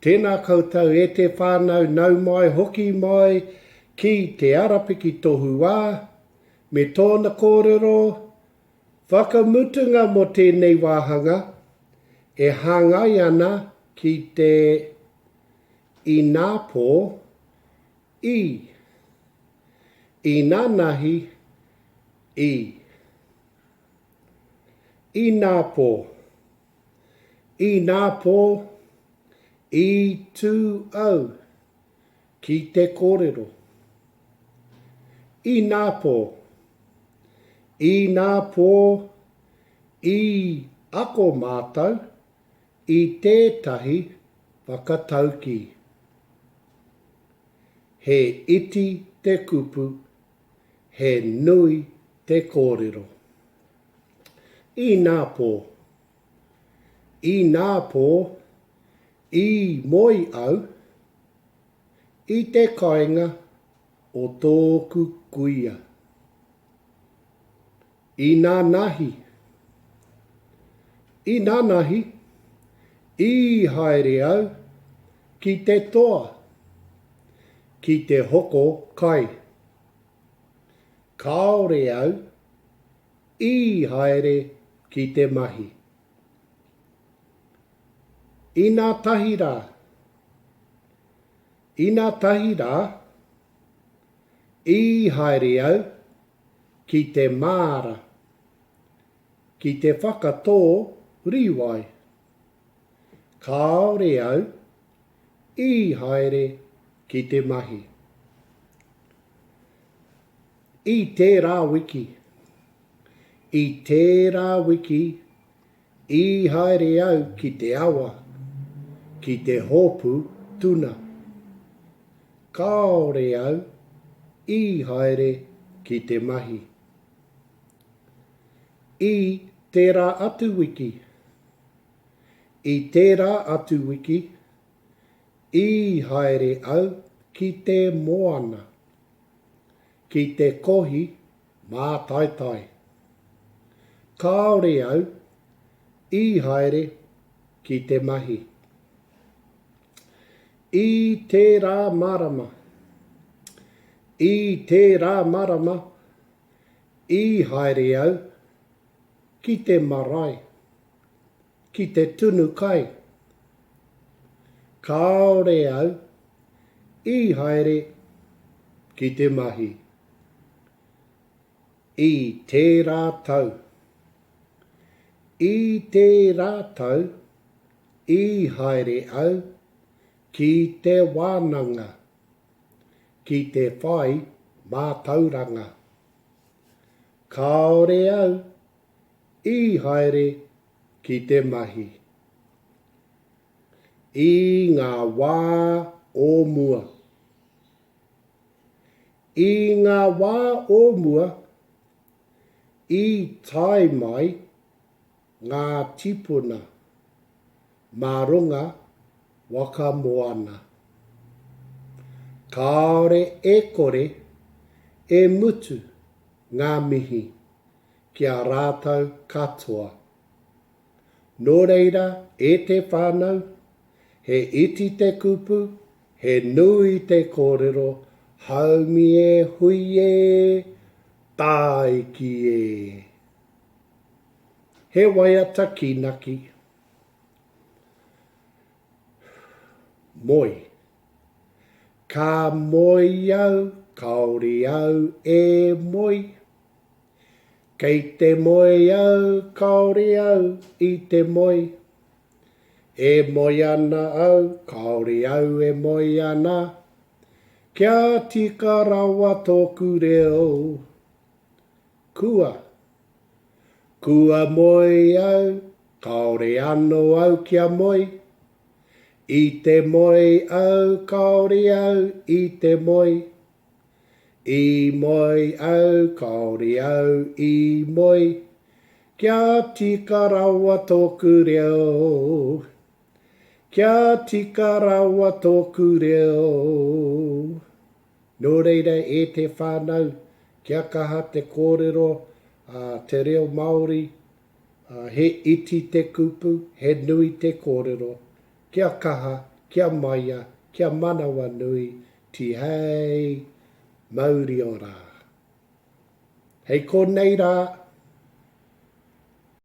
Tēnā koutou e te whānau nau mai hoki mai ki te ARAPIKI TOHUWÀ, me tōna kōrero, whakamutunga mo tēnei wāhanga, e hāngai ana ki te Inapō, Inanahi, Inapō, I tū au ki te kōrero. Inapō, I ako mātou, I tētahi whakataukī. He iti te kupu, he nui te kōrero. Inapō, I moi au, I te kāinga o tōku kuia. Inanahi, I haere au, ki te toa, ki te hoko kai. Kāore au, I haere ki te mahi. Inatahirā, I haere au, ki te māra, ki te whakatō rīwai. Kāore au, I haere ki te mahi. I tērā wiki, I haere au ki te awa, ki te hopu tuna. Kāore au, I haere ki te mahi. I tērā atu wiki, I haere au ki te moana, ki te kohi mātai. Kāore au, I haere ki te mahi. I tērā marama, I haere au ki te marae, ki te tunu kai. Kāore au, I haere ki te mahi. I tērā tau, I haere au ki te wānanga, ki te whai mātauranga. Kāore au, I haere ki te mahi. I ngā wā o mua, I tai mai ngā tipuna, marunga waka moana. Kāore e kore e mutu ngā mihi ki a rātou katoa. Nō reira e te whānau, he iti te kupu, he nui te kōrero, haumi e hui e, tai ki e. He waiata ki naki. Moi. Ka moi au, kaore au e moi. Kei te moi au, kaore au I te moi. E moi ana au, kaore au e moi ana. Kia tika rawa tōku reo. Kua moi au, kaore ano au kia moi. I te moi au, kaore au, I te moi. I moi au, kaore au, I moi. Kia tika rawa tōku reo. Nō reira e te whānau, kia kaha te kōrero, te reo Māori, he iti te kupu, he nui te kōrero, kia kaha kia maia, kia manawa nui, ti hei, mauri o rā. Hei ko nei rā,